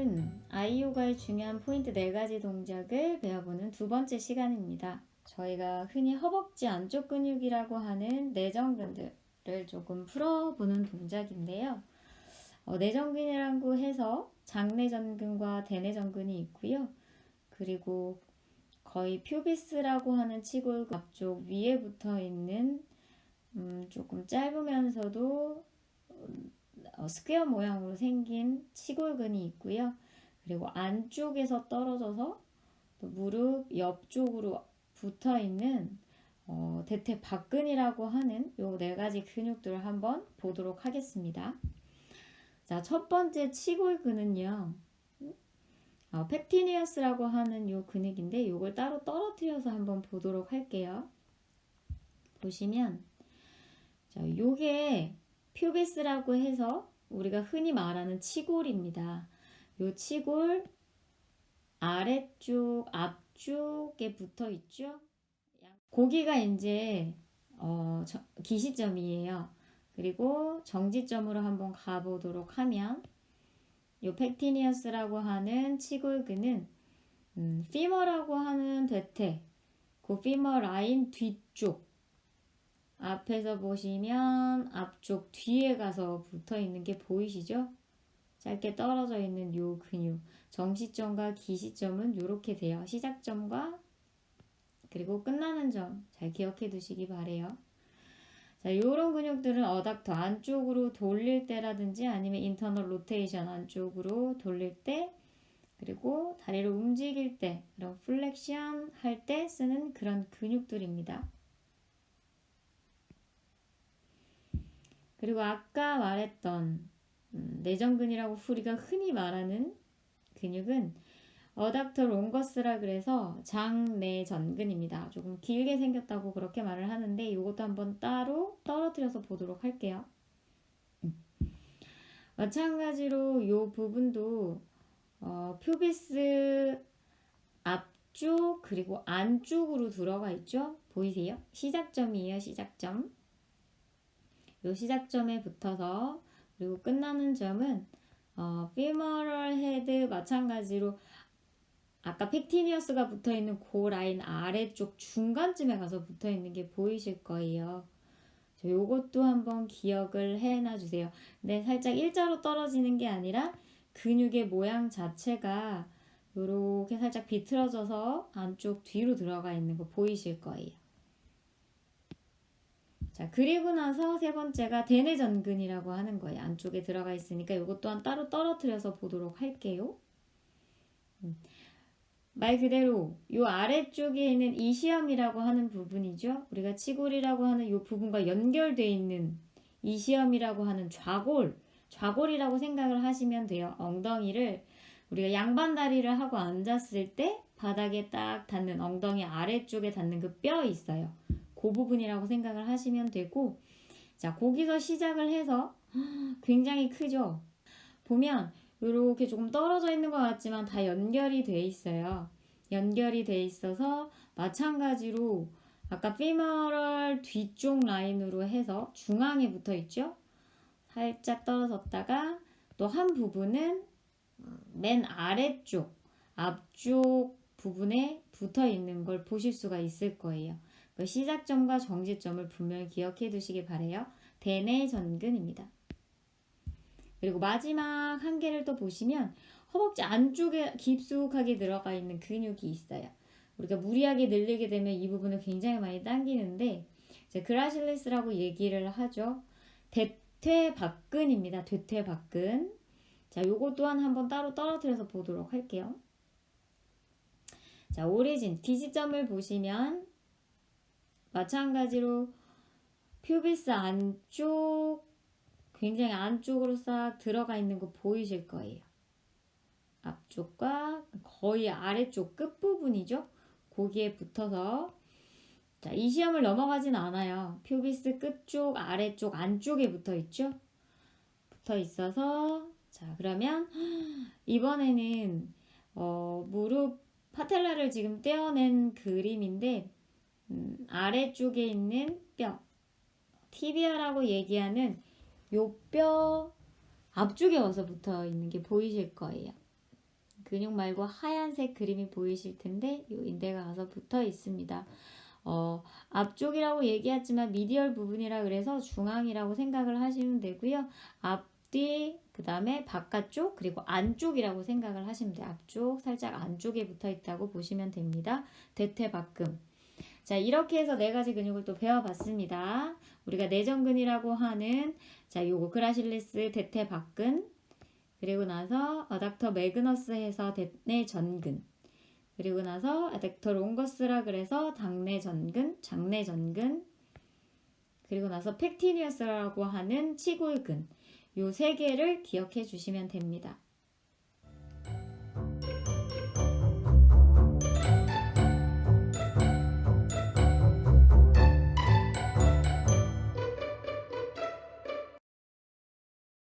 오늘은 아이요가의 중요한 포인트 4가지 동작을 배워보는 두 번째 시간입니다. 저희가 흔히 허벅지 안쪽 근육이라고 하는 내전근들을 조금 풀어보는 동작인데요. 내전근이라고 해서 장내전근과 대내전근이 있고요. 그리고 거의 퓨비스라고 하는 치골근 앞쪽 위에 붙어 있는 조금 짧으면서도 스퀘어 모양으로 생긴 치골근이 있고요. 그리고 안쪽에서 떨어져서 또 무릎 옆쪽으로 붙어 있는 대퇴박근이라고 하는 요 4가지 근육들을 한번 보도록 하겠습니다. 자, 첫 번째 치골근은요. 펙티니어스라고 하는 요 근육인데 요걸 따로 떨어뜨려서 한번 보도록 할게요. 보시면 자, 요게 퓨비스라고 해서 우리가 흔히 말하는 치골입니다. 요 치골 아래쪽 앞쪽에 붙어 있죠. 고기가 이제 기시점이에요. 그리고 정지점으로 한번 가보도록 하면 요 펙티니어스라고 하는 치골근은 피머라고 하는 대퇴 그 피머 라인 뒤쪽 앞에서 보시면 앞쪽 뒤에 가서 붙어 있는 게 보이시죠? 짧게 떨어져 있는 요 근육. 정시점과 기시점은 이렇게 돼요. 시작점과 그리고 끝나는 점 잘 기억해 두시기 바래요. 자, 요런 근육들은 어닥터 안쪽으로 돌릴 때라든지 아니면 인터널 로테이션 안쪽으로 돌릴 때 그리고 다리를 움직일 때 이런 플렉션 할 때 쓰는 그런 근육들입니다. 그리고 아까 말했던 내전근이라고 우리가 흔히 말하는 근육은 어닥터 롱거스라 그래서 장내전근입니다. 조금 길게 생겼다고 그렇게 말을 하는데 이것도 한번 따로 떨어뜨려서 보도록 할게요. 마찬가지로 이 부분도 퓨비스 앞쪽 그리고 안쪽으로 들어가 있죠. 보이세요? 시작점이에요. 시작점. 이 시작점에 붙어서 그리고 끝나는 점은 피머럴 헤드 마찬가지로 아까 펙티니어스가 붙어있는 그 라인 아래쪽 중간쯤에 가서 붙어있는 게 보이실 거예요. 요것도 한번 기억을 해놔 주세요. 근데 살짝 일자로 떨어지는 게 아니라 근육의 모양 자체가 요렇게 살짝 비틀어져서 안쪽 뒤로 들어가 있는 거 보이실 거예요. 자, 그리고 나서 세 번째가 대내전근이라고 하는 거예요. 안쪽에 들어가 있으니까 이것 또한 따로 떨어뜨려서 보도록 할게요. 말 그대로 이 아래쪽에 있는 이시엄이라고 하는 부분이죠. 우리가 치골이라고 하는 이 부분과 연결되어 있는 이시엄이라고 하는 좌골이라고 생각을 하시면 돼요. 엉덩이를 우리가 양반 다리를 하고 앉았을 때 바닥에 딱 닿는 엉덩이 아래쪽에 닿는 그 뼈 있어요. 그 부분이라고 생각을 하시면 되고, 자, 거기서 시작을 해서 굉장히 크죠. 보면 이렇게 조금 떨어져 있는 것 같지만 다 연결이 돼 있어요. 연결이 돼 있어서 마찬가지로 아까 피머럴 뒤쪽 라인으로 해서 중앙에 붙어 있죠. 살짝 떨어졌다가 또 한 부분은 맨 아래쪽 앞쪽 부분에 붙어 있는 걸 보실 수가 있을 거예요. 그 시작점과 정지점을 분명히 기억해 두시기 바래요. 대내전근입니다. 그리고 마지막 한 개를 또 보시면 허벅지 안쪽에 깊숙하게 들어가 있는 근육이 있어요. 우리가 무리하게 늘리게 되면 이 부분을 굉장히 많이 당기는데 이제 그라실리스라고 얘기를 하죠. 대퇴박근입니다. 대퇴박근. 자, 요거 또한 한번 따로 떨어뜨려서 보도록 할게요. 자, 오리진 기시점을 보시면 마찬가지로 퓨비스 안쪽 굉장히 안쪽으로 싹 들어가 있는 거 보이실 거예요. 앞쪽과 거의 아래쪽 끝부분이죠. 거기에 붙어서 자, 이 시험을 넘어가진 않아요. 퓨비스 끝쪽, 아래쪽, 안쪽에 붙어 있죠. 붙어 있어서 자, 그러면 이번에는 무릎 파텔라를 지금 떼어낸 그림인데 아래쪽에 있는 뼈 티비아라고 얘기하는 요 뼈 앞쪽에 와서 붙어 있는 게 보이실 거예요. 근육 말고 하얀색 그림이 보이실 텐데 요 인대가 가서 붙어 있습니다. 앞쪽이라고 얘기했지만 미디얼 부분이라 그래서 중앙이라고 생각을 하시면 되고요. 앞뒤, 그 다음에 바깥쪽, 그리고 안쪽이라고 생각을 하시면 돼요. 앞쪽, 살짝 안쪽에 붙어 있다고 보시면 됩니다. 대퇴박근. 자, 이렇게 해서 네 가지 근육을 또 배워봤습니다. 우리가 내전근이라고 하는, 자, 요거 그라실리스 대퇴박근, 그리고 나서 어닥터 매그너스 해서 대내전근, 그리고 나서 아덱터 롱거스라 그래서 당내전근, 장내전근, 그리고 나서 팩티니어스라고 하는 치골근, 요 세 개를 기억해 주시면 됩니다.